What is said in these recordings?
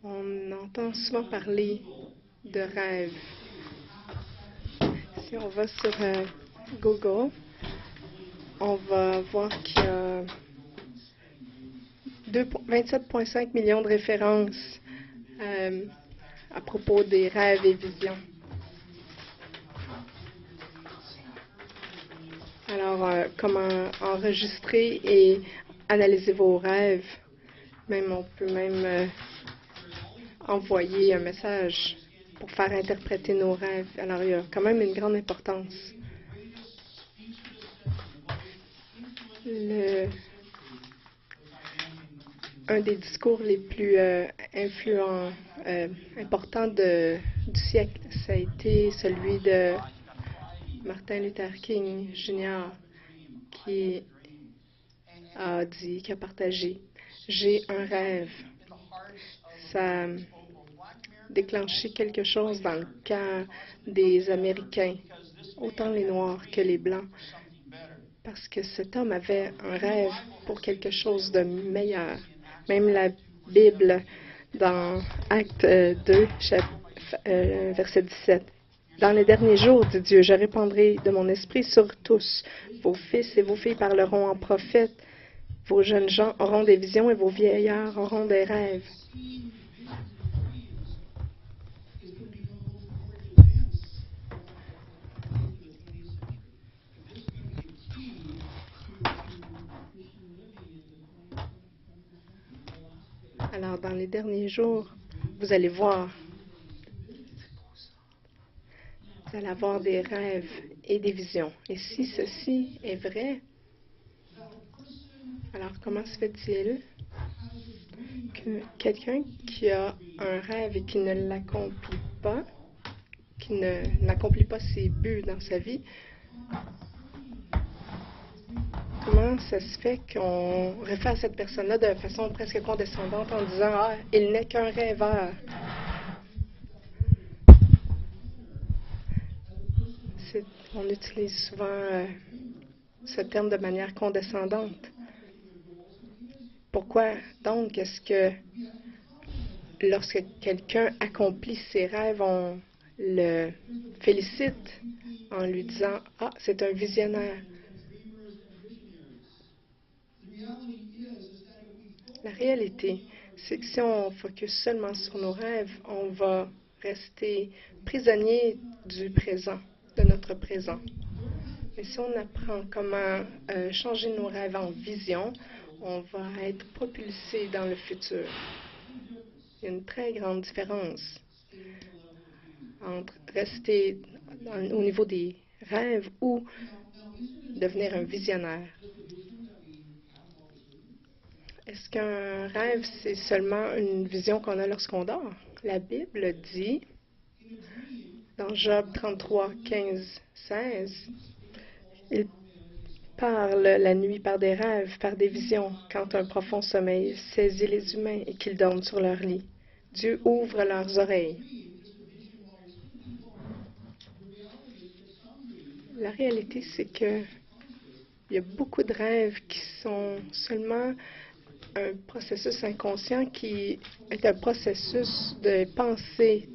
On entend souvent parler de rêve. Si on va sur Google, on va voir qu'il y a 27,5 millions de références à propos des rêves et visions. Alors, comment enregistrer et analyser vos rêves? On peut même envoyer un message pour faire interpréter nos rêves. Alors, il y a quand même une grande importance. Un des discours les plus importants du siècle, ça a été celui de Martin Luther King Jr. qui a partagé « J'ai un rêve ». Ça a déclenché quelque chose dans le cœur des Américains, autant les Noirs que les Blancs, parce que cet homme avait un rêve pour quelque chose de meilleur. Même la Bible, dans Acte 2, verset 17. « Dans les derniers jours, dit Dieu, je répandrai de mon esprit sur tous. Vos fils et vos filles parleront en prophètes. Vos jeunes gens auront des visions et vos vieillards auront des rêves. » Alors, dans les derniers jours, vous allez voir, vous allez avoir des rêves et des visions. Et si ceci est vrai, alors comment se fait-il que quelqu'un qui a un rêve et qui ne l'accomplit pas, qui n'accomplit pas ses buts dans sa vie, comment ça se fait qu'on réfère à cette personne-là de façon presque condescendante en disant « Ah, il n'est qu'un rêveur ». On utilise souvent ce terme de manière condescendante. Pourquoi donc est-ce que lorsque quelqu'un accomplit ses rêves, on le félicite en lui disant « Ah, c'est un visionnaire ». La réalité, c'est que si on focus seulement sur nos rêves, on va rester prisonnier du présent, de notre présent. Mais si on apprend comment changer nos rêves en vision, on va être propulsé dans le futur. Il y a une très grande différence entre rester au niveau des rêves ou devenir un visionnaire. Est-ce qu'un rêve, c'est seulement une vision qu'on a lorsqu'on dort? La Bible dit, dans Job 33, 15, 16, il parle la nuit par des rêves, par des visions, quand un profond sommeil saisit les humains et qu'ils dorment sur leur lit. Dieu ouvre leurs oreilles. La réalité, c'est qu'il y a beaucoup de rêves qui sont seulement un processus inconscient qui est un processus de pensée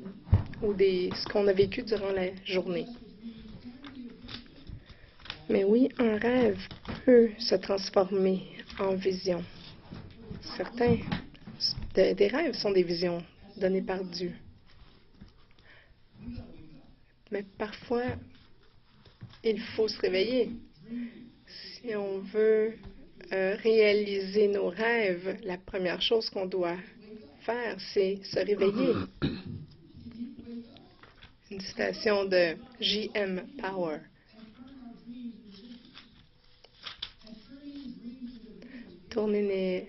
ou ce qu'on a vécu durant la journée. Mais oui, un rêve peut se transformer en vision. Certains des rêves sont des visions données par Dieu. Mais parfois, il faut se réveiller. Si on veut réaliser nos rêves, la première chose qu'on doit faire, c'est se réveiller. Une citation de J.M. Power. Tourner les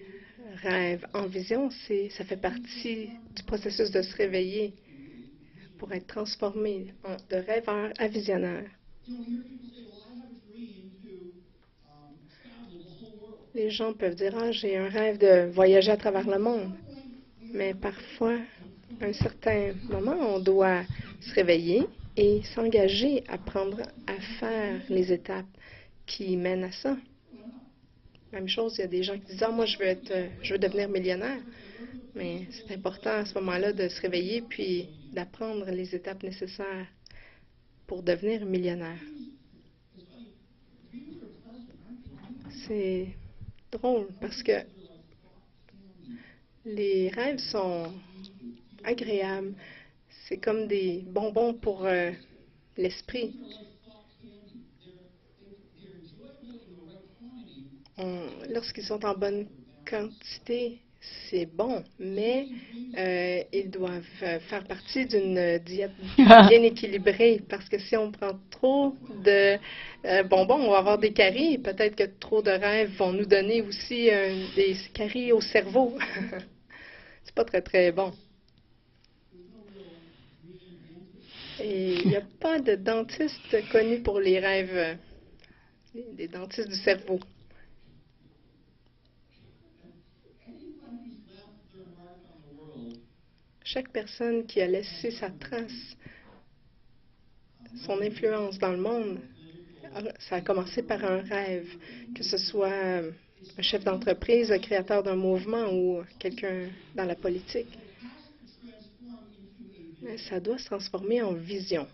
rêves en vision, ça fait partie du processus de se réveiller pour être transformé de rêveur à visionnaire. Les gens peuvent dire « Ah, j'ai un rêve de voyager à travers le monde ». Mais parfois, à un certain moment, on doit se réveiller et s'engager à faire les étapes qui mènent à ça. Même chose, il y a des gens qui disent « Ah, moi, je veux devenir millionnaire ». Mais c'est important à ce moment-là de se réveiller puis d'apprendre les étapes nécessaires pour devenir millionnaire. C'est drôle parce que les rêves sont agréables. C'est comme des bonbons pour l'esprit. Lorsqu'ils sont en bonne quantité, c'est bon, mais ils doivent faire partie d'une diète bien équilibrée parce que si on prend trop de bonbons, on va avoir des caries. Peut-être que trop de rêves vont nous donner aussi des caries au cerveau. C'est pas très, très bon. Et il n'y a pas de dentiste connu pour les rêves, des dentistes du cerveau. Chaque personne qui a laissé sa trace, son influence dans le monde, ça a commencé par un rêve, que ce soit un chef d'entreprise, un créateur d'un mouvement ou quelqu'un dans la politique. Mais ça doit se transformer en vision.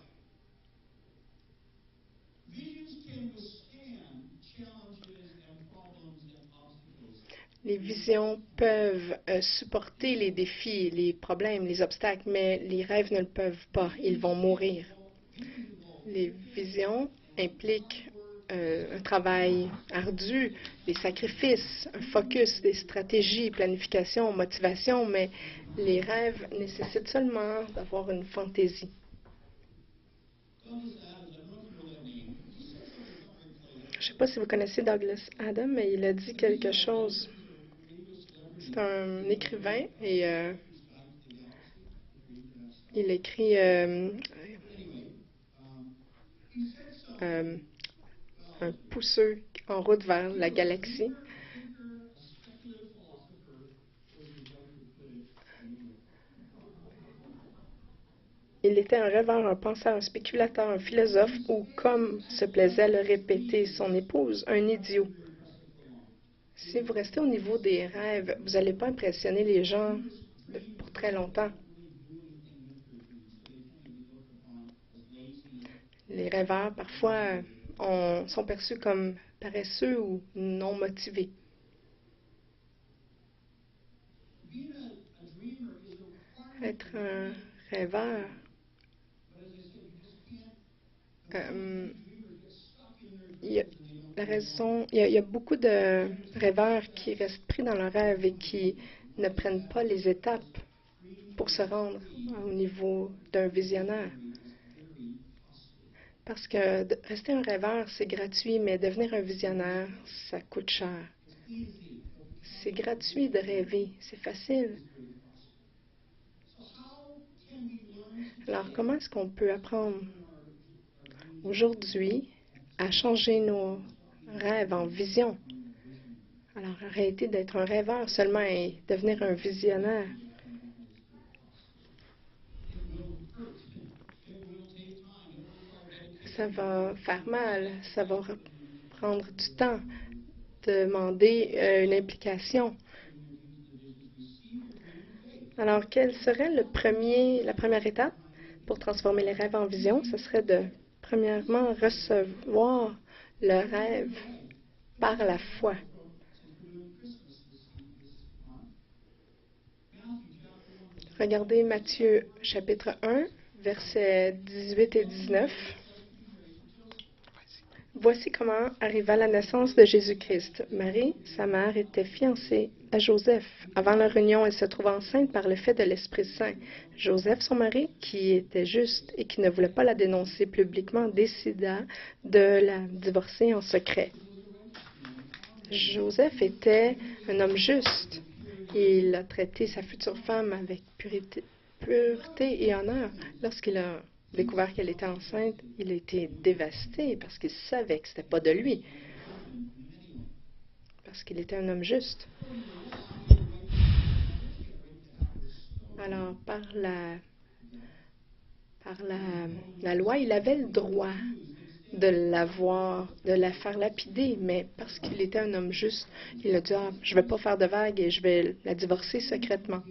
Les visions peuvent supporter les défis, les problèmes, les obstacles, mais les rêves ne le peuvent pas. Ils vont mourir. Les visions impliquent un travail ardu, des sacrifices, un focus, des stratégies, planification, motivation, mais les rêves nécessitent seulement d'avoir une fantaisie. Je ne sais pas si vous connaissez Douglas Adams, mais il a dit quelque chose. C'est un écrivain et il écrit un pousseux en route vers la galaxie. Il était un rêveur, un penseur, un spéculateur, un philosophe ou, comme se plaisait à le répéter son épouse, un idiot. Si vous restez au niveau des rêves, vous n'allez pas impressionner les gens pour très longtemps. Les rêveurs, parfois, sont perçus comme paresseux ou non motivés. Être un rêveur, il y a beaucoup de rêveurs qui restent pris dans leur rêve et qui ne prennent pas les étapes pour se rendre au niveau d'un visionnaire. Parce que rester un rêveur, c'est gratuit, mais devenir un visionnaire, ça coûte cher. C'est gratuit de rêver, c'est facile. Alors, comment est-ce qu'on peut apprendre aujourd'hui à changer nos rêves en vision? Alors, arrêter d'être un rêveur seulement et devenir un visionnaire. Ça va faire mal, ça va prendre du temps, demander une implication. Alors, quelle serait la première étape pour transformer les rêves en vision? Ce serait de, premièrement, recevoir le rêve par la foi. Regardez Matthieu chapitre 1, versets 18 et 19. Voici comment arriva la naissance de Jésus-Christ. Marie, sa mère, était fiancée à Joseph. Avant leur union, elle se trouva enceinte par le fait de l'Esprit Saint. Joseph, son mari, qui était juste et qui ne voulait pas la dénoncer publiquement, décida de la divorcer en secret. Joseph était un homme juste. Il a traité sa future femme avec pureté et honneur. Lorsqu'il a découvert qu'elle était enceinte, il a été dévasté parce qu'il savait que ce n'était pas de lui. Parce qu'il était un homme juste. Alors, par la loi, il avait le droit de la faire lapider, mais parce qu'il était un homme juste, il a dit, je ne vais pas faire de vagues et je vais la divorcer secrètement.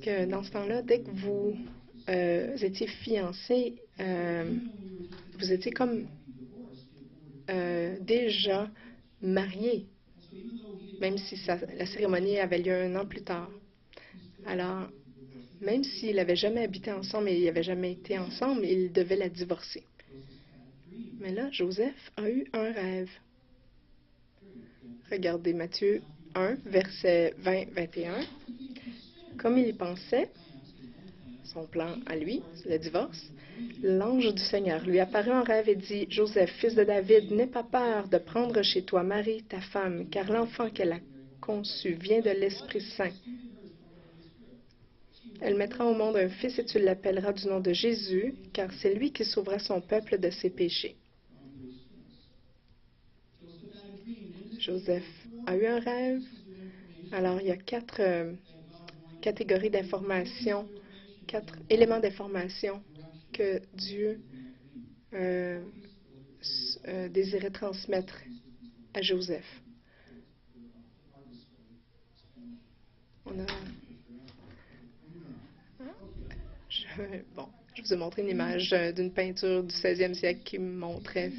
que dans ce temps-là, dès que vous étiez fiancés, vous étiez comme déjà mariés, même si la cérémonie avait lieu 1 an plus tard. Alors, même s'ils n'avaient jamais habité ensemble et ils n'avaient jamais été ensemble, ils devaient la divorcer. Mais là, Joseph a eu un rêve. Regardez Matthieu 1, versets 20-21. Comme il y pensait, son plan à lui, le divorce, l'ange du Seigneur lui apparut en rêve et dit, « Joseph, fils de David, n'aie pas peur de prendre chez toi Marie, ta femme, car l'enfant qu'elle a conçu vient de l'Esprit Saint. Elle mettra au monde un fils et tu l'appelleras du nom de Jésus, car c'est lui qui sauvera son peuple de ses péchés. » Joseph a eu un rêve. Alors, il y a 4 catégories d'informations, 4 éléments d'information que Dieu désirait transmettre à Joseph. Je vous ai montré une image d'une peinture du 16e siècle qui montrait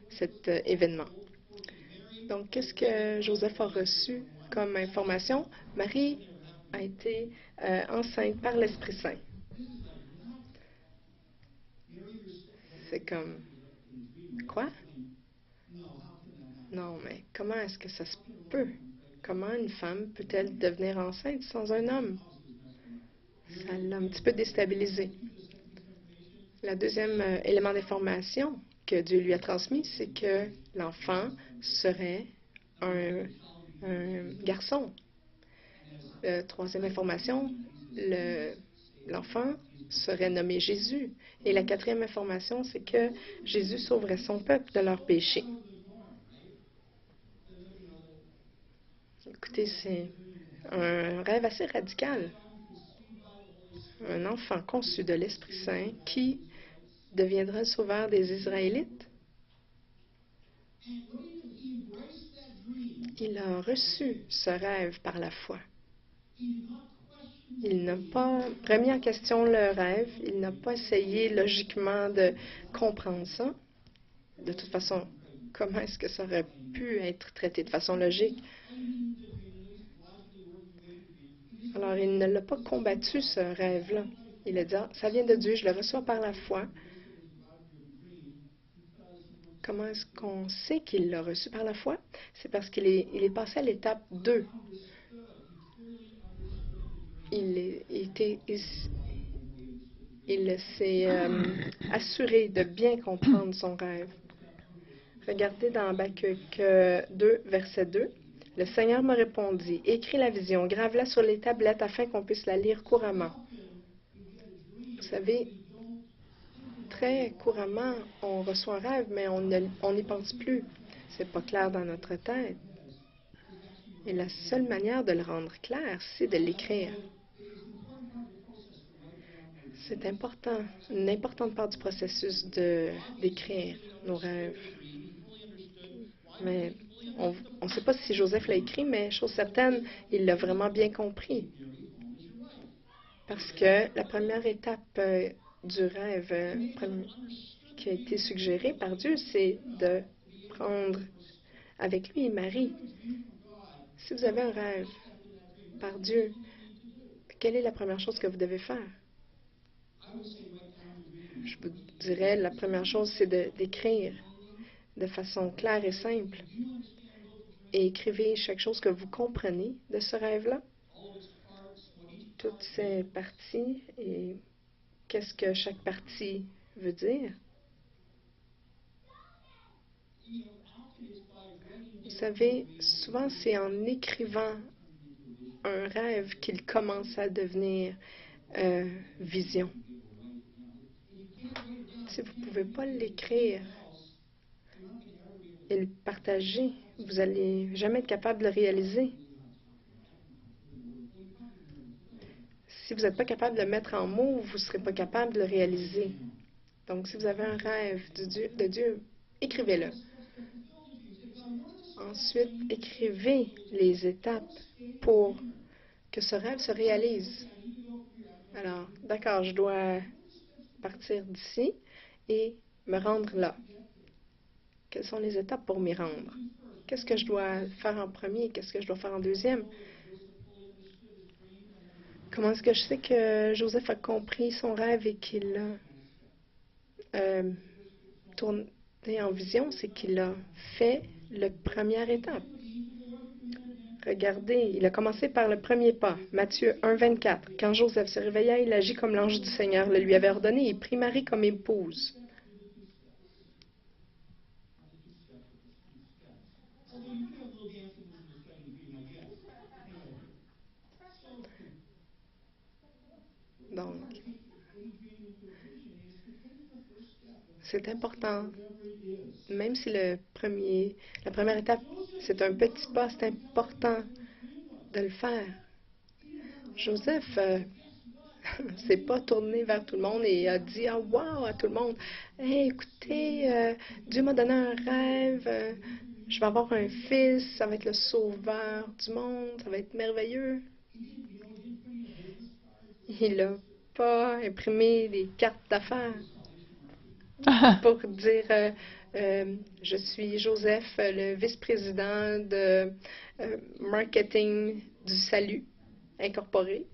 cet événement. Donc, qu'est-ce que Joseph a reçu comme information? Marie a été enceinte par l'Esprit Saint. C'est comme... Quoi? Non, mais comment est-ce que ça se peut? Comment une femme peut-elle devenir enceinte sans un homme? Ça l'a un petit peu déstabilisé. Le deuxième élément d'information que Dieu lui a transmis, c'est que l'enfant serait un garçon. Troisième information, l'enfant serait nommé Jésus. Et la quatrième information, c'est que Jésus sauverait son peuple de leurs péchés. Écoutez, c'est un rêve assez radical. Un enfant conçu de l'Esprit Saint qui deviendra le sauveur des Israélites. Il a reçu ce rêve par la foi. Il n'a pas remis en question le rêve. Il n'a pas essayé logiquement de comprendre ça. De toute façon, comment est-ce que ça aurait pu être traité de façon logique? Alors, il ne l'a pas combattu, ce rêve-là. Il a dit, « Ça vient de Dieu, je le reçois par la foi. » Comment est-ce qu'on sait qu'il l'a reçu par la foi? C'est parce qu'il est passé à l'étape 2. Il s'est assuré de bien comprendre son rêve. Regardez dans Habakkuk 2, verset 2. « Le Seigneur me répondit, écris la vision, grave-la sur les tablettes afin qu'on puisse la lire couramment. » Vous savez, très couramment, on reçoit un rêve, mais on n'y pense plus. C'est pas clair dans notre tête. Et la seule manière de le rendre clair, c'est de l'écrire. C'est important, une importante part du processus d'écrire nos rêves. Mais on ne sait pas si Joseph l'a écrit, mais chose certaine, il l'a vraiment bien compris. Parce que la première étape du rêve qui a été suggérée par Dieu, c'est de prendre avec lui Marie. Si vous avez un rêve par Dieu, quelle est la première chose que vous devez faire? Je vous dirais, la première chose, c'est d'écrire de façon claire et simple. Et écrivez chaque chose que vous comprenez de ce rêve-là. Toutes ces parties et qu'est-ce que chaque partie veut dire. Vous savez, souvent c'est en écrivant un rêve qu'il commence à devenir vision. Si vous ne pouvez pas l'écrire et le partager, vous n'allez jamais être capable de le réaliser. Si vous n'êtes pas capable de le mettre en mots, vous ne serez pas capable de le réaliser. Donc, si vous avez un rêve de Dieu, écrivez-le. Ensuite, écrivez les étapes pour que ce rêve se réalise. Alors, d'accord, je dois partir d'ici et me rendre là. Quelles sont les étapes pour m'y rendre? Qu'est-ce que je dois faire en premier? Qu'est-ce que je dois faire en deuxième? Comment est-ce que je sais que Joseph a compris son rêve et qu'il a tourné en vision? C'est qu'il a fait la première étape. Regardez, il a commencé par le premier pas. Matthieu 1, 24. Quand Joseph se réveilla, il agit comme l'ange du Seigneur le lui avait ordonné et prit Marie comme épouse. Donc, c'est important. Même si la première étape, c'est un petit pas, c'est important de le faire. Joseph s'est pas tourné vers tout le monde et a dit « Ah, wow » à tout le monde. « Hey, écoutez, Dieu m'a donné un rêve, je vais avoir un fils, ça va être le sauveur du monde, ça va être merveilleux. » Il n'a pas imprimé des cartes d'affaires pour dire je suis Joseph, le vice-président de marketing du Salut Incorporé.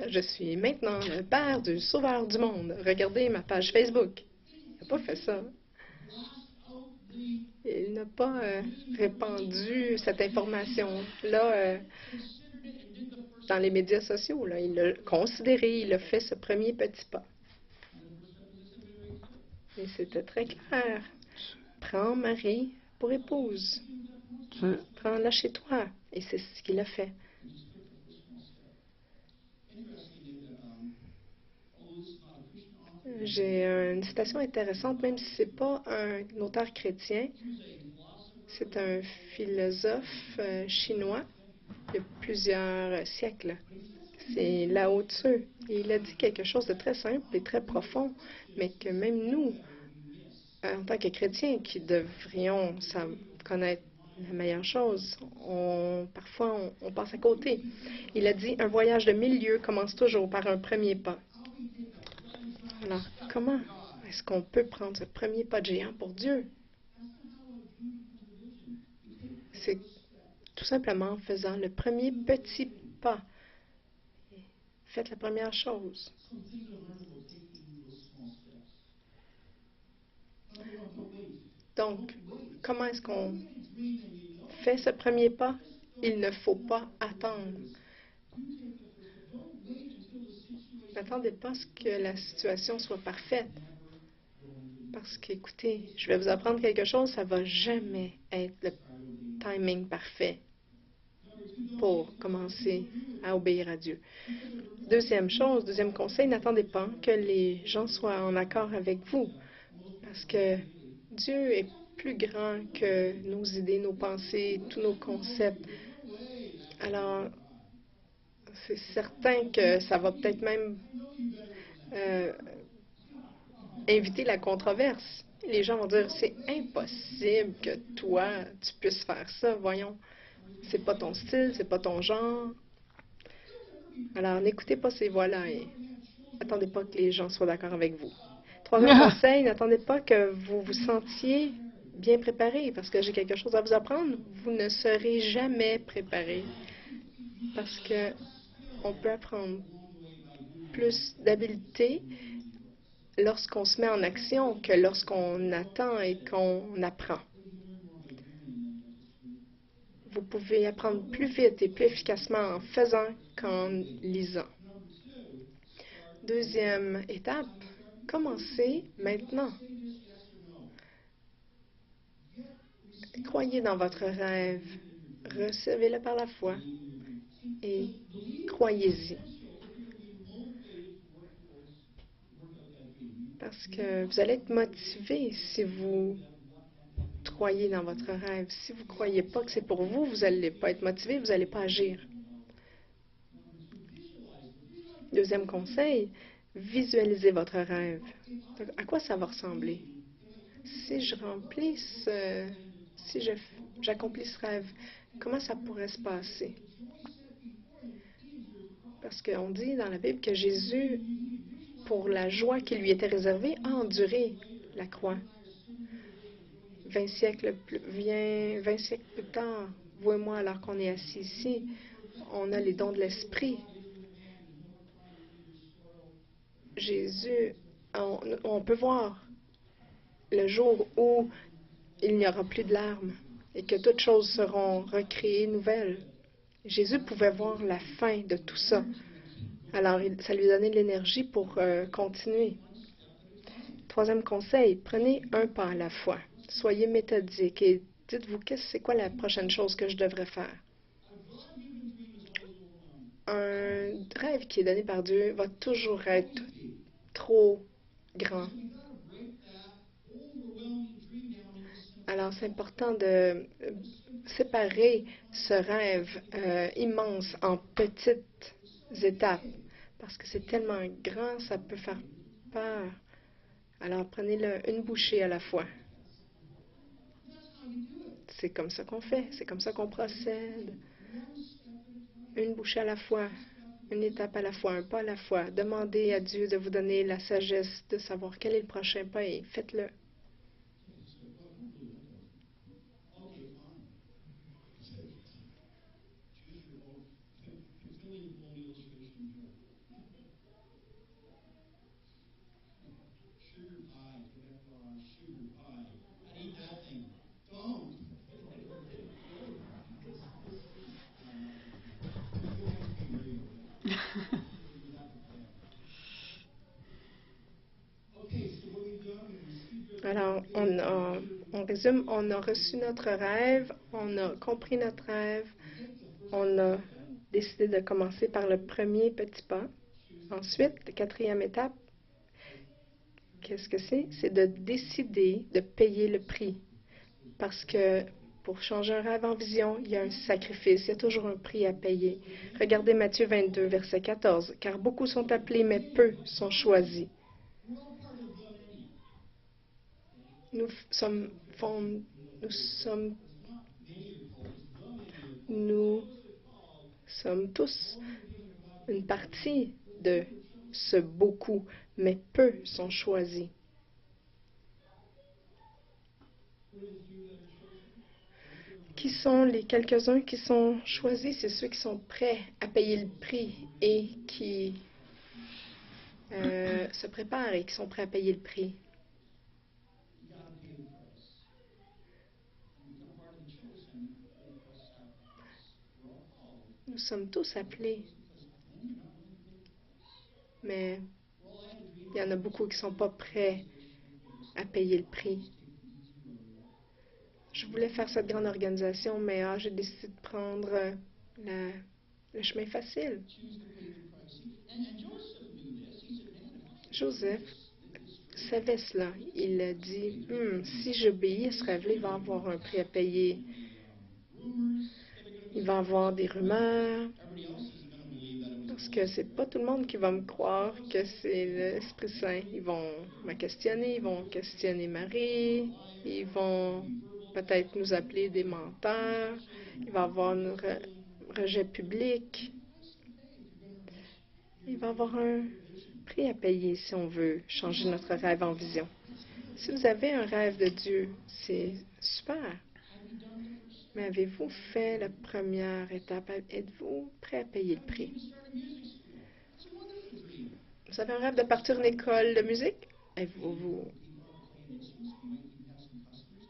Je suis maintenant le père du sauveur du monde. Regardez ma page Facebook. Il n'a pas fait ça. Il n'a pas répandu cette information-là dans les médias sociaux. Là. Il l'a considéré, il a fait ce premier petit pas. Et c'était très clair. Prends Marie pour épouse. Prends-la chez toi. Et c'est ce qu'il a fait. J'ai une citation intéressante, même si ce n'est pas un auteur chrétien. C'est un philosophe chinois il y a plusieurs siècles. C'est Lao Tzu. Et il a dit quelque chose de très simple et très profond, mais que même nous, en tant que chrétiens, qui devrions connaître la meilleure chose, parfois on passe à côté. Il a dit, un voyage de 1000 lieues commence toujours par un premier pas. Alors, comment est-ce qu'on peut prendre ce premier pas de géant pour Dieu? C'est tout simplement en faisant le premier petit pas. Faites la première chose. Donc, comment est-ce qu'on fait ce premier pas? Il ne faut pas attendre. N'attendez pas à ce que la situation soit parfaite. Parce qu'écoutez, je vais vous apprendre quelque chose, ça ne va jamais être le timing parfait pour commencer à obéir à Dieu. Deuxième chose, deuxième conseil, n'attendez pas que les gens soient en accord avec vous. Parce que Dieu est plus grand que nos idées, nos pensées, tous nos concepts. Alors, c'est certain que ça va peut-être même inviter la controverse. Les gens vont dire, c'est impossible que toi, tu puisses faire ça. Voyons, c'est pas ton style, c'est pas ton genre. Alors, n'écoutez pas ces voix-là et attendez pas que les gens soient d'accord avec vous. Troisième conseil, n'attendez pas que vous vous sentiez bien préparé parce que j'ai quelque chose à vous apprendre. Vous ne serez jamais préparé parce que on peut apprendre plus d'habileté lorsqu'on se met en action que lorsqu'on attend et qu'on apprend. Vous pouvez apprendre plus vite et plus efficacement en faisant qu'en lisant. Deuxième étape, commencez maintenant. Croyez dans votre rêve, recevez-le par la foi et croyez-y. Parce que vous allez être motivé si vous croyez dans votre rêve. Si vous ne croyez pas que c'est pour vous, vous n'allez pas être motivé, vous n'allez pas agir. Deuxième conseil, visualisez votre rêve. À quoi ça va ressembler? si je remplis si j'accomplis ce rêve, comment ça pourrait se passer? Parce qu'on dit dans la Bible que Jésus, pour la joie qui lui était réservée, a enduré la croix. 20 siècles plus tard, vous et moi, alors qu'on est assis ici, on a les dons de l'Esprit. Jésus, on peut voir le jour où il n'y aura plus de larmes et que toutes choses seront recréées nouvelles. Jésus pouvait voir la fin de tout ça. Alors, ça lui donnait de l'énergie pour continuer. Troisième conseil, prenez un pas à la fois. Soyez méthodique et dites-vous, c'est quoi la prochaine chose que je devrais faire? Un rêve qui est donné par Dieu va toujours être trop grand. Alors, c'est important de séparer ce rêve immense en petites étapes parce que c'est tellement grand, ça peut faire peur. Alors, prenez-le une bouchée à la fois. C'est comme ça qu'on fait, c'est comme ça qu'on procède. Une bouchée à la fois, une étape à la fois, un pas à la fois. Demandez à Dieu de vous donner la sagesse de savoir quel est le prochain pas et faites-le. Alors, on résume, on a reçu notre rêve, on a compris notre rêve, on a décidé de commencer par le premier petit pas. Ensuite, la quatrième étape, qu'est-ce que c'est? C'est de décider de payer le prix. Parce que pour changer un rêve en vision, il y a un sacrifice, il y a toujours un prix à payer. Regardez Matthieu 22, verset 14. « Car beaucoup sont appelés, mais peu sont choisis. » Nous sommes tous une partie de ce beaucoup, mais peu sont choisis. Qui sont les quelques-uns qui sont choisis? C'est ceux qui sont prêts à payer le prix et qui se préparent et qui sont prêts à payer le prix. Nous sommes tous appelés, mais il y en a beaucoup qui ne sont pas prêts à payer le prix. Je voulais faire cette grande organisation, mais j'ai décidé de prendre le chemin facile. Joseph savait cela. Il a dit, si j'obéis à ce rêve-là, il va avoir un prix à payer. Il va y avoir des rumeurs, parce que c'est pas tout le monde qui va me croire que c'est l'Esprit Saint. Ils vont me questionner, ils vont questionner Marie, ils vont peut-être nous appeler des menteurs, il va y avoir un rejet public. Il va y avoir un prix à payer si on veut changer notre rêve en vision. Si vous avez un rêve de Dieu, c'est super. Mais avez-vous fait la première étape? Êtes-vous prêt à payer le prix? Vous avez un rêve de partir une école de musique? Avez-vous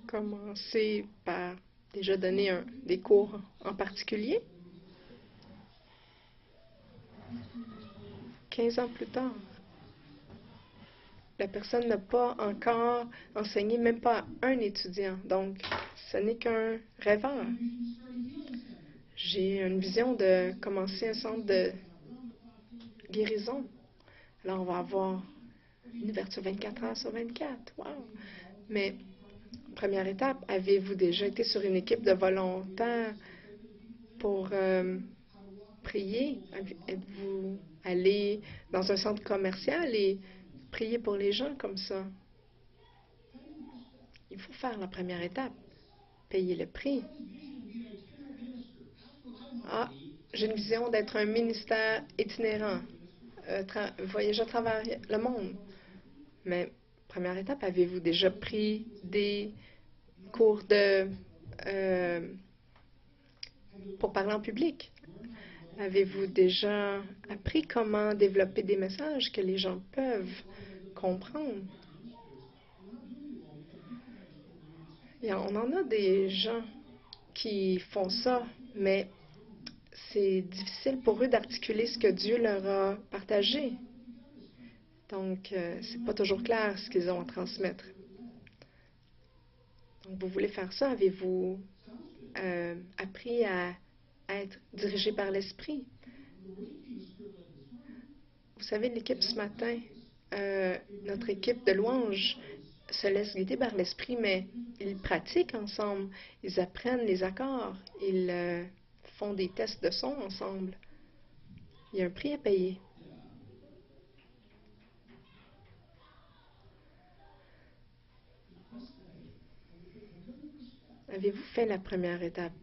commencé par déjà donner des cours en particulier? 15 ans plus tard, la personne n'a pas encore enseigné, même pas à un étudiant. Donc, ce n'est qu'un rêveur. J'ai une vision de commencer un centre de guérison. Alors, on va avoir une ouverture 24 heures sur 24. Wow! Mais, première étape, avez-vous déjà été sur une équipe de volontaires pour prier? Êtes-vous allé dans un centre commercial et prier pour les gens comme ça? Il faut faire la première étape, payer le prix. Ah, j'ai une vision d'être un ministère itinérant, voyager à travers le monde. Mais, première étape, avez-vous déjà pris des cours pour parler en public? Avez-vous déjà appris comment développer des messages que les gens peuvent comprendre? Et on en a des gens qui font ça, mais c'est difficile pour eux d'articuler ce que Dieu leur a partagé. Donc, c'est pas toujours clair ce qu'ils ont à transmettre. Donc, vous voulez faire ça? Avez-vous appris à être dirigé par l'Esprit? Vous savez, l'équipe ce matin, notre équipe de louanges se laisse guider par l'Esprit, mais ils pratiquent ensemble, ils apprennent les accords, ils font des tests de son ensemble. Il y a un prix à payer. Avez-vous fait la première étape?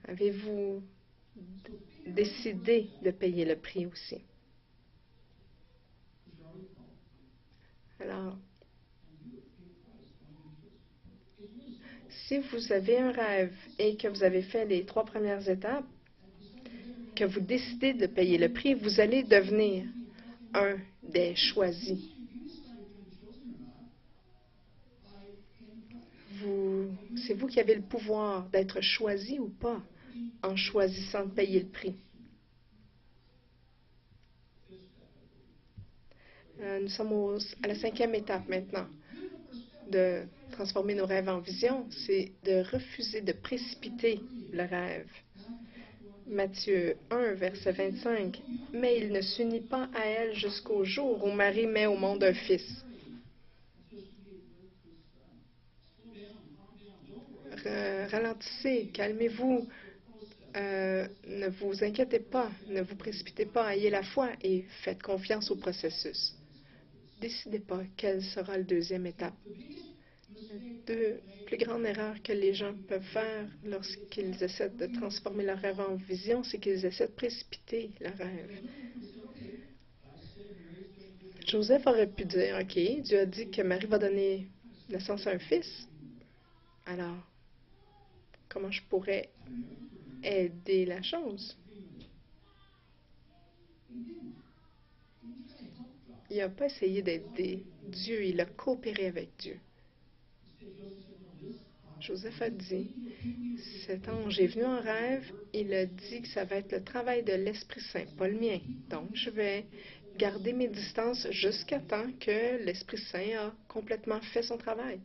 Avez-vous décidé de payer le prix aussi? Alors, si vous avez un rêve et que vous avez fait les 3 premières étapes, que vous décidez de payer le prix, vous allez devenir un des choisis. C'est vous qui avez le pouvoir d'être choisi ou pas en choisissant de payer le prix. Nous sommes à la 5e étape maintenant de transformer nos rêves en vision. C'est de refuser de précipiter le rêve. Matthieu 1, verset 25. « Mais il ne s'unit pas à elle jusqu'au jour où Marie met au monde un fils. » Ralentissez, calmez-vous, ne vous inquiétez pas, ne vous précipitez pas, ayez la foi et faites confiance au processus. Décidez pas quelle sera la 2e étape. La plus grande erreur que les gens peuvent faire lorsqu'ils essaient de transformer leur rêve en vision, c'est qu'ils essaient de précipiter leur rêve. Joseph aurait pu dire, OK, Dieu a dit que Marie va donner naissance à un fils. Alors, comment je pourrais aider la chose? Il n'a pas essayé d'aider Dieu, il a coopéré avec Dieu. Joseph a dit, cet ange est venu en rêve, il a dit que ça va être le travail de l'Esprit Saint, pas le mien. Donc, je vais garder mes distances jusqu'à temps que l'Esprit Saint a complètement fait son travail.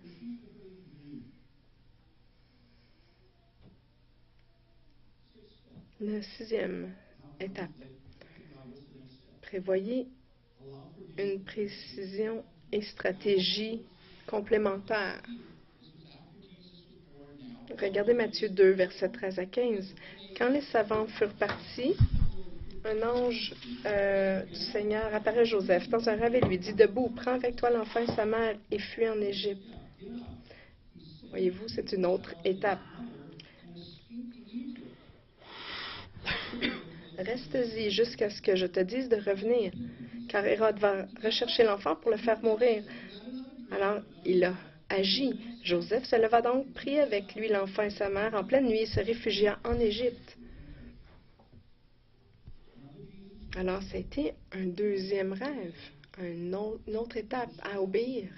La 6e étape. Prévoyez une précision et stratégie complémentaires. Regardez Matthieu 2, versets 13 à 15. Quand les savants furent partis, un ange du Seigneur apparaît à Joseph dans un rêve et lui dit, « Debout, prends avec toi l'enfant et sa mère et fuis en Égypte. » Voyez-vous, c'est une autre étape. Reste-y jusqu'à ce que je te dise de revenir, car Hérode va rechercher l'enfant pour le faire mourir. Alors, il a agi. Joseph se leva donc, prit avec lui l'enfant et sa mère en pleine nuit et se réfugia en Égypte. Alors, c'était un 2e rêve, une autre étape à obéir,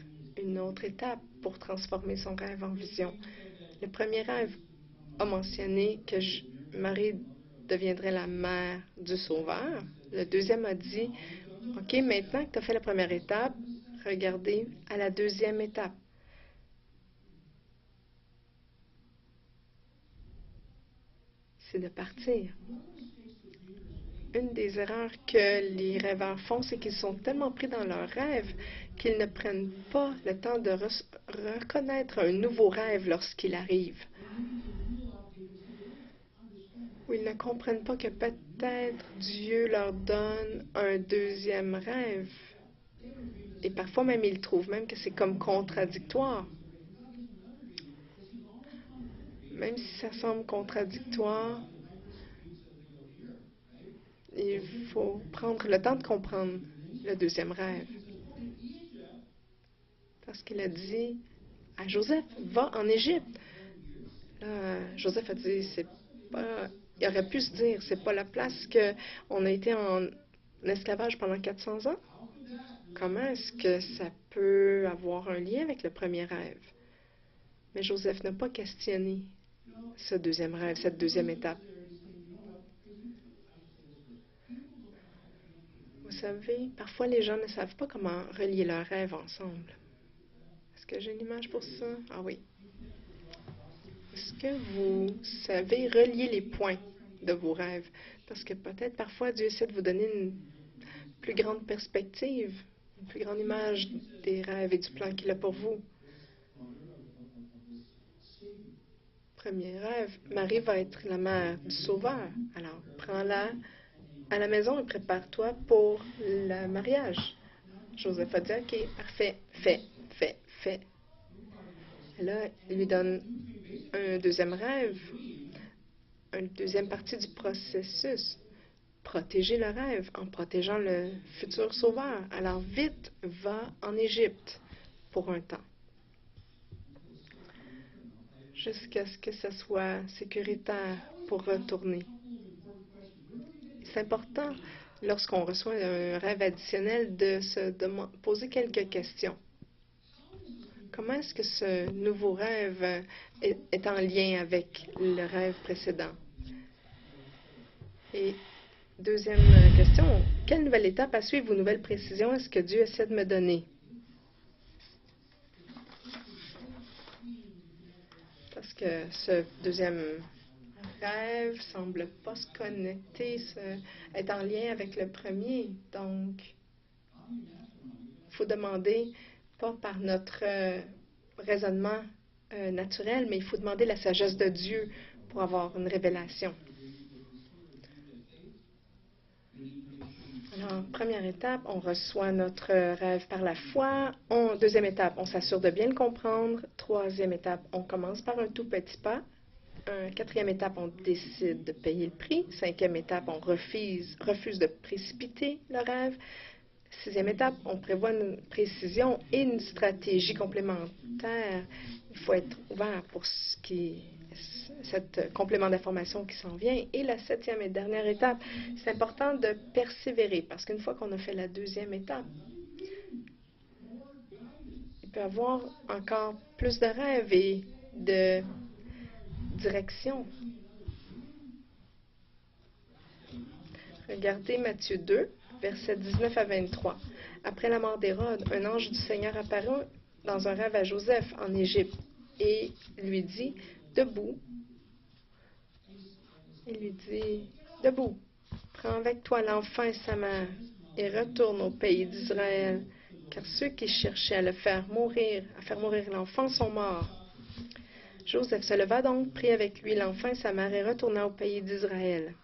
une autre étape pour transformer son rêve en vision. Le premier rêve a mentionné que Marie deviendrait la mère du Sauveur. Le 2e a dit, « OK, maintenant que tu as fait la première étape, regardez à la 2e étape. » C'est de partir. Une des erreurs que les rêveurs font, c'est qu'ils sont tellement pris dans leurs rêves qu'ils ne prennent pas le temps de reconnaître un nouveau rêve lorsqu'il arrive. Ou ils ne comprennent pas que peut-être Dieu leur donne un 2e rêve. Et parfois même, ils trouvent même que c'est comme contradictoire. Même si ça semble contradictoire, il faut prendre le temps de comprendre le deuxième rêve. Parce qu'il a dit à Joseph, va en Égypte. Là, Joseph a dit, c'est pas... Il aurait pu se dire, c'est pas la place qu'on a été en esclavage pendant 400 ans. Comment est-ce que ça peut avoir un lien avec le premier rêve? Mais Joseph n'a pas questionné ce deuxième rêve, cette deuxième étape. Vous savez, parfois les gens ne savent pas comment relier leurs rêves ensemble. Est-ce que j'ai une image pour ça? Ah oui. Est-ce que vous savez relier les points de vos rêves? Parce que peut-être parfois Dieu essaie de vous donner une plus grande perspective, une plus grande image des rêves et du plan qu'il a pour vous. Premier rêve, Marie va être la mère du Sauveur. Alors, prends-la à la maison et prépare-toi pour le mariage. Joseph a dit, OK, parfait, fait. Et là, il lui donne un deuxième rêve, une deuxième partie du processus. Protéger le rêve en protégeant le futur sauveur. Alors, vite, va en Égypte pour un temps. Jusqu'à ce que ça soit sécuritaire pour retourner. C'est important, lorsqu'on reçoit un rêve additionnel, de se poser quelques questions. Comment est-ce que ce nouveau rêve est en lien avec le rêve précédent? Et deuxième question, quelle nouvelle étape à suivre ou nouvelle précision est-ce que Dieu essaie de me donner? Parce que ce deuxième rêve semble pas se connecter, être en lien avec le premier. Donc, il faut demander, pas par notre raisonnement naturel, mais il faut demander la sagesse de Dieu pour avoir une révélation. Alors, première étape, on reçoit notre rêve par la foi. Deuxième étape, on s'assure de bien le comprendre. Troisième étape, on commence par un tout petit pas. Quatrième étape, on décide de payer le prix. Cinquième étape, on refuse de précipiter le rêve. Sixième étape, on prévoit une précision et une stratégie complémentaire. Il faut être ouvert pour cette complément d'information qui s'en vient. Et la septième et dernière étape, c'est important de persévérer parce qu'une fois qu'on a fait la deuxième étape, il peut y avoir encore plus de rêves et de direction. Regardez Matthieu 2, versets 19 à 23. Après la mort d'Hérode, un ange du Seigneur apparut dans un rêve à Joseph en Égypte et lui dit, debout. Il lui dit, debout, prends avec toi l'enfant et sa mère et retourne au pays d'Israël, car ceux qui cherchaient à faire mourir l'enfant sont morts. Joseph se leva donc, prit avec lui l'enfant et sa mère et retourna au pays d'Israël.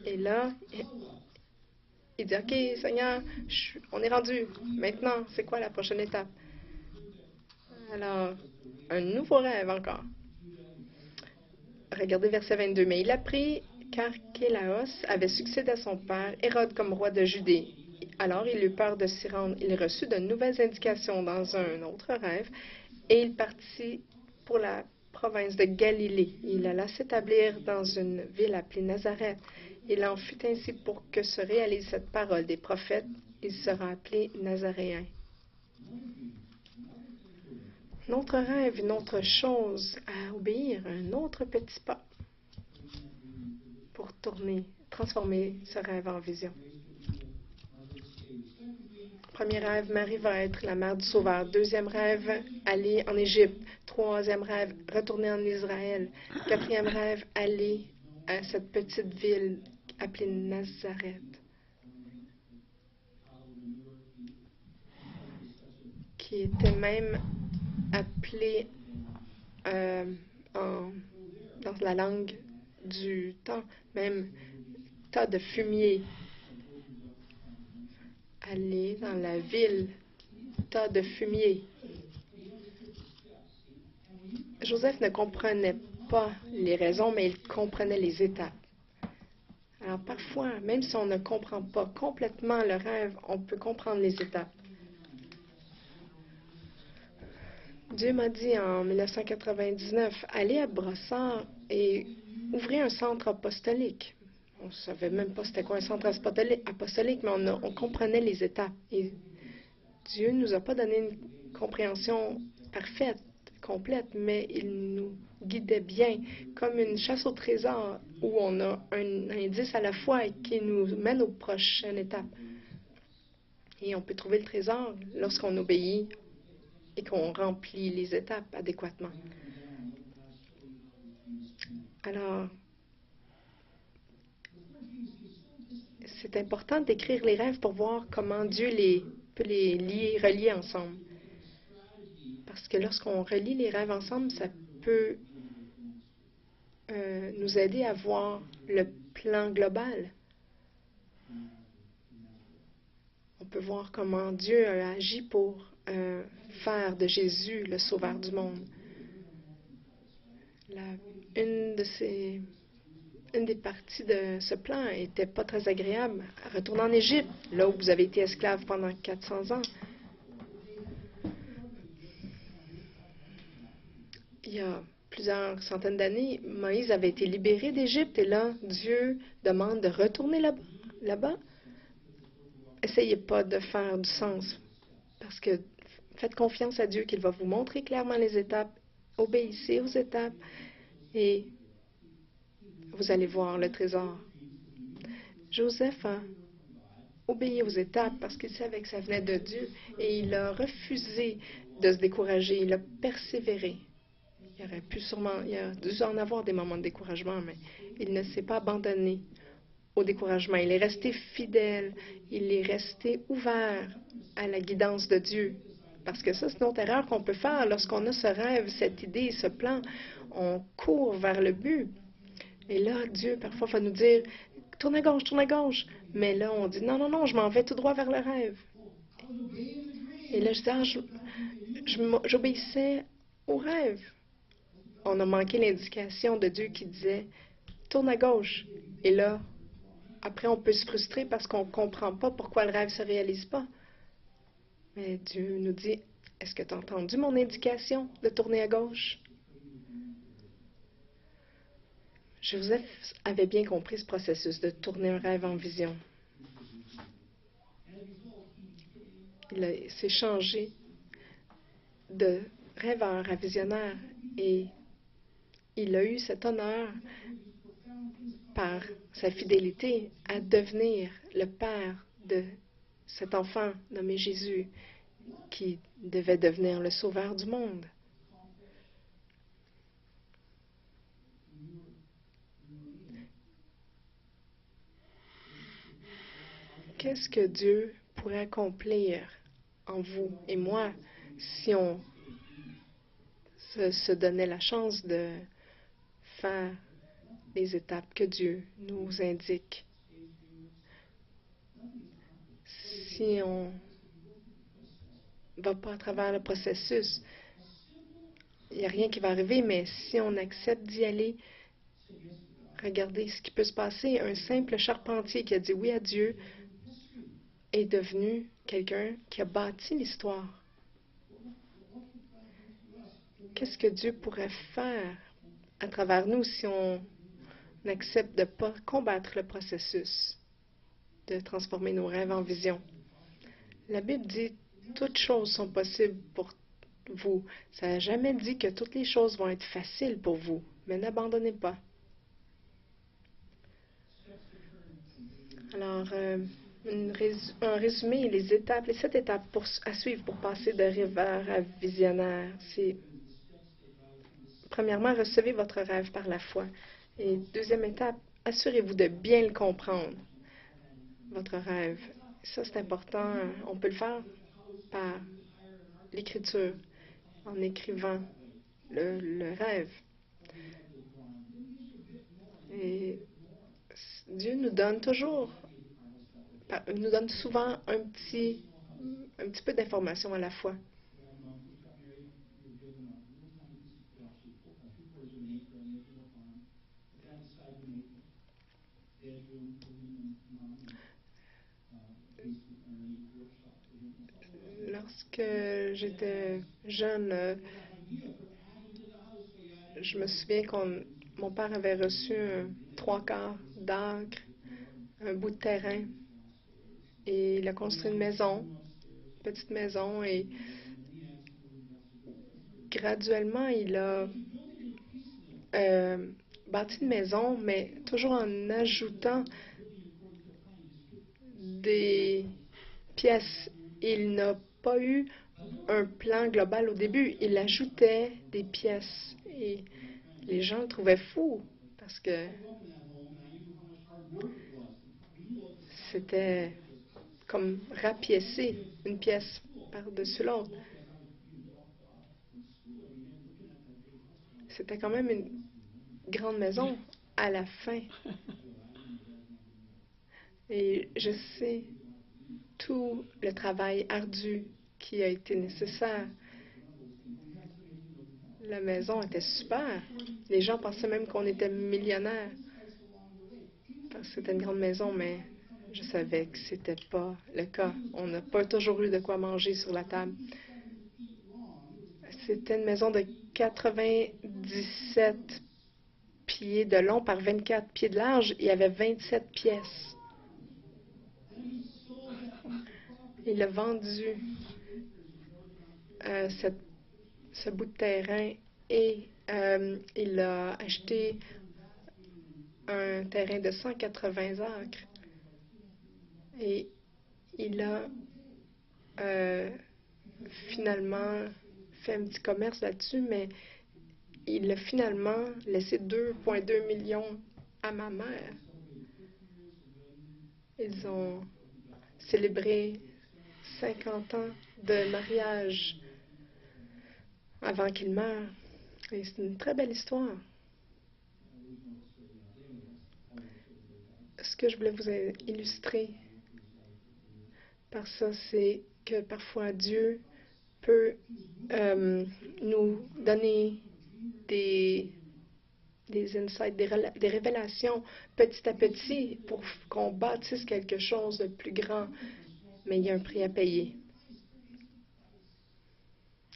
Et là, il dit, OK, Seigneur, on est rendu. Maintenant, c'est quoi la prochaine étape? Alors, un nouveau rêve encore. Regardez verset 22. Mais il apprit qu'Archélaos avait succédé à son père, Hérode, comme roi de Judée. Alors, il eut peur de s'y rendre. Il reçut de nouvelles indications dans un autre rêve et il partit pour la province de Galilée. Il alla s'établir dans une ville appelée Nazareth. Il en fut ainsi pour que se réalise cette parole des prophètes. Il sera appelé Nazaréen. Un autre rêve, une autre chose à obéir, un autre petit pas pour transformer ce rêve en vision. Premier rêve, Marie va être la mère du Sauveur. Deuxième rêve, aller en Égypte. Troisième rêve, retourner en Israël. Quatrième rêve, aller à cette petite ville appelée Nazareth, qui était même appelée dans la langue du temps, même tas de fumier. Aller dans la ville, tas de fumier. Joseph ne comprenait pas les raisons, mais il comprenait les étapes. Alors parfois, même si on ne comprend pas complètement le rêve, on peut comprendre les étapes. Dieu m'a dit en 1999, allez à Brossard et ouvrez un centre apostolique. On ne savait même pas c'était quoi un centre apostolique, mais on comprenait les étapes. Et Dieu ne nous a pas donné une compréhension parfaite, complète, mais il nous guidait bien, comme une chasse au trésor où on a un indice à la fois et qui nous mène aux prochaines étapes. Et on peut trouver le trésor lorsqu'on obéit et qu'on remplit les étapes adéquatement. Alors, c'est important d'écrire les rêves pour voir comment Dieu peut les lier, relier ensemble. Parce que lorsqu'on relie les rêves ensemble, ça peut nous aider à voir le plan global. On peut voir comment Dieu a agi pour faire de Jésus le sauveur du monde. Une des parties de ce plan n'était pas très agréable. Retourner en Égypte, là où vous avez été esclave pendant 400 ans. Il y a plusieurs centaines d'années, Moïse avait été libéré d'Égypte et là, Dieu demande de retourner là-bas. Essayez pas de faire du sens parce que faites confiance à Dieu qu'il va vous montrer clairement les étapes. Obéissez aux étapes et vous allez voir le trésor. Joseph a obéi aux étapes parce qu'il savait que ça venait de Dieu et il a refusé de se décourager. Il a persévéré. Il a dû en avoir des moments de découragement, mais il ne s'est pas abandonné au découragement. Il est resté fidèle. Il est resté ouvert à la guidance de Dieu. Parce que ça, c'est une autre erreur qu'on peut faire lorsqu'on a ce rêve, cette idée, ce plan. On court vers le but. Et là, Dieu, parfois, va nous dire, tourne à gauche, tourne à gauche. Mais là, on dit, non, non, non, je m'en vais tout droit vers le rêve. Et là, je dis, j'obéissais au rêve. On a manqué l'indication de Dieu qui disait, tourne à gauche. Et là, après, on peut se frustrer parce qu'on ne comprend pas pourquoi le rêve ne se réalise pas. Mais Dieu nous dit, est-ce que tu as entendu mon indication de tourner à gauche? Joseph avait bien compris ce processus de tourner un rêve en vision. Il s'est changé de rêveur à visionnaire et il a eu cet honneur par sa fidélité à devenir le père de cet enfant nommé Jésus qui devait devenir le sauveur du monde. Qu'est-ce que Dieu pourrait accomplir en vous et moi si on se donnait la chance de faire les étapes que Dieu nous indique? Si on ne va pas à travers le processus, il n'y a rien qui va arriver, mais si on accepte d'y aller, regardez ce qui peut se passer. Un simple charpentier qui a dit oui à Dieu est devenu quelqu'un qui a bâti l'histoire. Qu'est-ce que Dieu pourrait faire à travers nous si on accepte de ne pas combattre le processus de transformer nos rêves en vision? La Bible dit toutes choses sont possibles pour vous. Ça n'a jamais dit que toutes les choses vont être faciles pour vous, mais n'abandonnez pas. Alors, un résumé, les 7 étapes à suivre pour passer de rêveur à visionnaire. C'est, premièrement, recevez votre rêve par la foi. Et deuxième étape, assurez-vous de bien le comprendre, votre rêve. Ça, c'est important. On peut le faire par l'écriture, en écrivant le rêve. Et Dieu nous donne souvent un petit peu d'informations à la fois. Lorsque j'étais jeune, je me souviens que mon père avait reçu un 3/4 d'acre, un bout de terrain, et il a construit une maison, une petite maison, et graduellement, il a bâti une maison, mais toujours en ajoutant des pièces. Il n'a pas eu un plan global au début. Il ajoutait des pièces. Et les gens le trouvaient fou parce que c'était comme rapiécer une pièce par-dessus l'autre. C'était quand même une grande maison à la fin. Et je sais tout le travail ardu qui a été nécessaire. La maison était super. Les gens pensaient même qu'on était millionnaires parce que c'était une grande maison, mais je savais que c'était pas le cas. On n'a pas toujours eu de quoi manger sur la table. C'était une maison de 97 pieds de long par 24 pieds de large. Il y avait 27 pièces. Il a vendu ce bout de terrain et il a acheté un terrain de 180 acres. Et il a finalement fait un petit commerce là-dessus, mais il a finalement laissé 2,2 millions à ma mère. Ils ont célébré 50 ans de mariage avant qu'il meure. Et c'est une très belle histoire. Ce que je voulais vous illustrer par ça, c'est que parfois Dieu peut nous donner des insights, des révélations petit à petit pour qu'on bâtisse quelque chose de plus grand, mais il y a un prix à payer.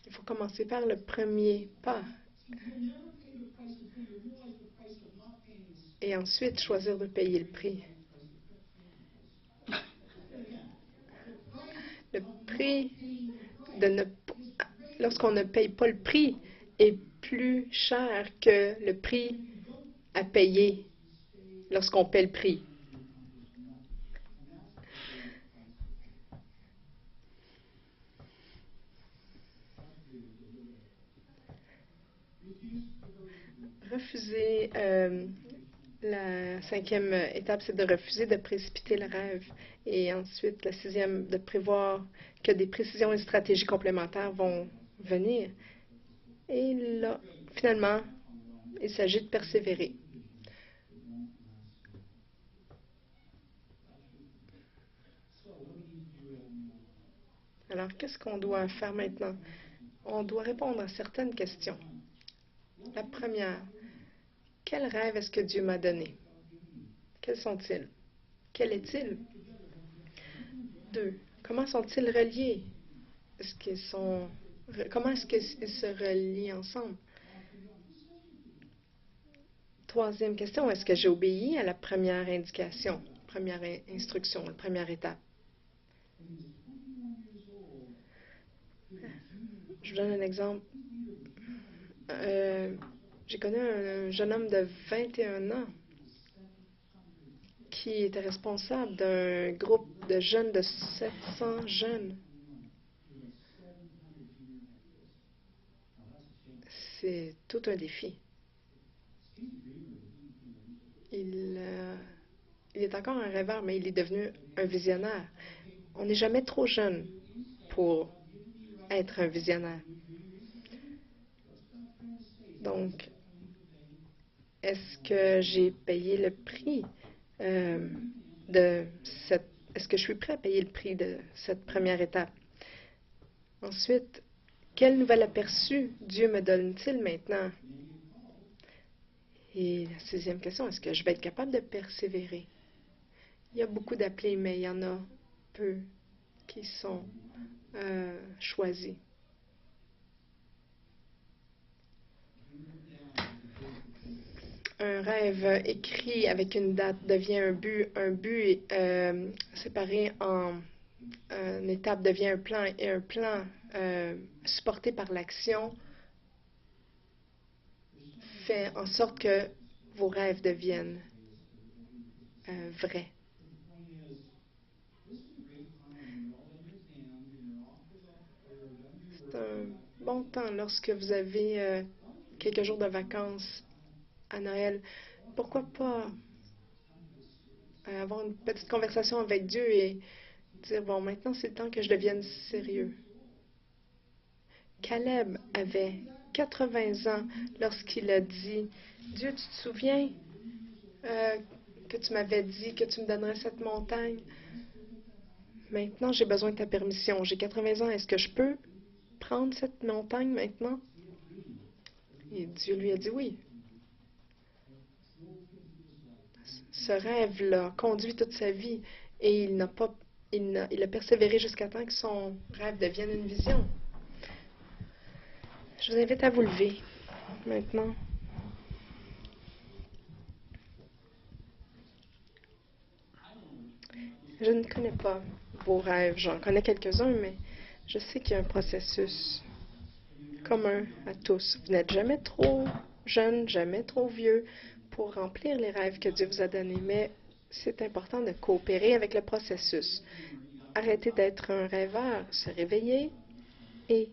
Il faut commencer par le premier pas et ensuite choisir de payer le prix. Le prix lorsqu'on ne paye pas le prix est plus cher que le prix à payer lorsqu'on paie le prix. Refuser, la 5e étape, c'est de refuser de précipiter le rêve. Et ensuite, la 6e, de prévoir que des précisions et stratégies complémentaires vont venir. Et là, finalement, il s'agit de persévérer. Alors, qu'est-ce qu'on doit faire maintenant? On doit répondre à certaines questions. La première, quel rêve est-ce que Dieu m'a donné? Quels sont-ils? Quel est-il? 2, comment sont-ils reliés? Comment est-ce qu'ils se relient ensemble? 3e question, est-ce que j'ai obéi à la première indication, première instruction, la première étape? Je vous donne un exemple. J'ai connu un jeune homme de 21 ans qui était responsable d'un groupe de jeunes de 700 jeunes. C'est tout un défi. Il est encore un rêveur, mais il est devenu un visionnaire. On n'est jamais trop jeune pour être un visionnaire. Donc, est-ce que j'ai payé le prix Est-ce que je suis prêt à payer le prix de cette première étape? Ensuite, quel nouvel aperçu Dieu me donne-t-il maintenant? Et la 6e question, est-ce que je vais être capable de persévérer? Il y a beaucoup d'appelés, mais il y en a peu qui sont choisi. Un rêve écrit avec une date devient un but séparé en une étape devient un plan, et un plan supporté par l'action fait en sorte que vos rêves deviennent vrais. C'est un bon temps lorsque vous avez quelques jours de vacances à Noël. Pourquoi pas avoir une petite conversation avec Dieu et dire, bon, maintenant c'est le temps que je devienne sérieux. Caleb avait 80 ans lorsqu'il a dit, Dieu, tu te souviens que tu m'avais dit que tu me donnerais cette montagne? Maintenant, j'ai besoin de ta permission. J'ai 80 ans. Est-ce que je peux prendre cette montagne maintenant? Et Dieu lui a dit oui. Ce rêve l'a conduit toute sa vie et il a persévéré jusqu'à temps que son rêve devienne une vision. Je vous invite à vous lever maintenant. Je ne connais pas vos rêves. J'en connais quelques-uns, mais je sais qu'il y a un processus commun à tous. Vous n'êtes jamais trop jeune, jamais trop vieux pour remplir les rêves que Dieu vous a donnés, mais c'est important de coopérer avec le processus. Arrêtez d'être un rêveur, se réveiller et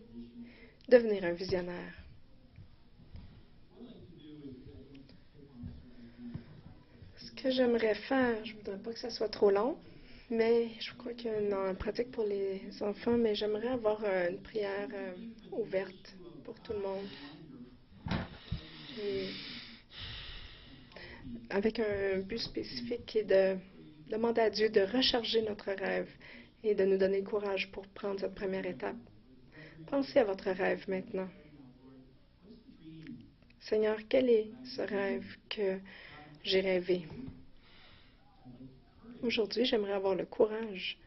devenir un visionnaire. Ce que j'aimerais faire, je ne voudrais pas que ça soit trop long, mais je crois qu'il y a une pratique pour les enfants, mais j'aimerais avoir une prière ouverte pour tout le monde. Et avec un but spécifique qui est de demander à Dieu de recharger notre rêve et de nous donner le courage pour prendre cette première étape. Pensez à votre rêve maintenant. Seigneur, quel est ce rêve que j'ai rêvé? Aujourd'hui, j'aimerais avoir le courage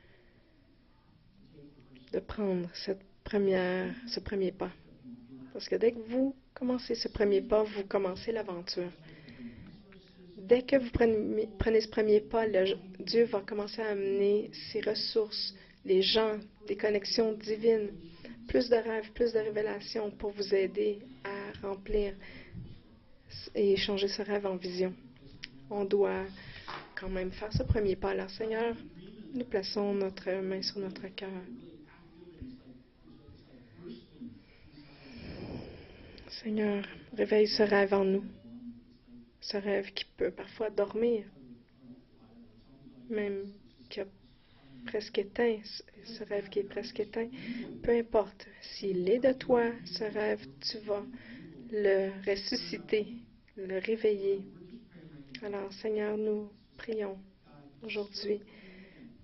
de prendre ce premier pas. Parce que dès que vous commencez ce premier pas, vous commencez l'aventure. Dès que vous prenez ce premier pas, Dieu va commencer à amener ses ressources, les gens, des connexions divines, plus de rêves, plus de révélations pour vous aider à remplir et changer ce rêve en vision. On doit quand même faire ce premier pas. Alors, Seigneur, nous plaçons notre main sur notre cœur. Seigneur, réveille ce rêve en nous. Ce rêve qui peut parfois dormir, même qui a presque éteint, ce rêve qui est presque éteint. Peu importe, s'il est de toi, ce rêve, tu vas le ressusciter, le réveiller. Alors, Seigneur, nous prions aujourd'hui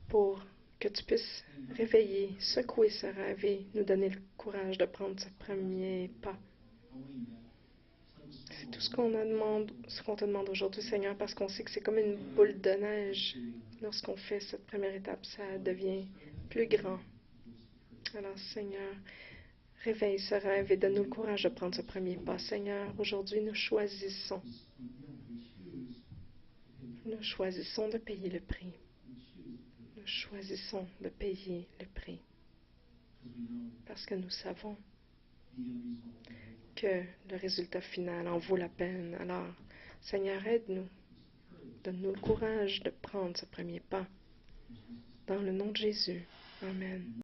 pour que tu puisses réveiller, secouer ce rêve et nous donner le courage de prendre ce premier pas. C'est tout ce qu'on te demande aujourd'hui, Seigneur, parce qu'on sait que c'est comme une boule de neige. Lorsqu'on fait cette première étape, ça devient plus grand. Alors, Seigneur, réveille ce rêve et donne-nous le courage de prendre ce premier pas. Seigneur, aujourd'hui, nous choisissons de payer le prix. Nous choisissons de payer le prix. Parce que nous savons que le résultat final en vaut la peine. Alors, Seigneur, aide-nous. Donne-nous le courage de prendre ce premier pas. Dans le nom de Jésus. Amen.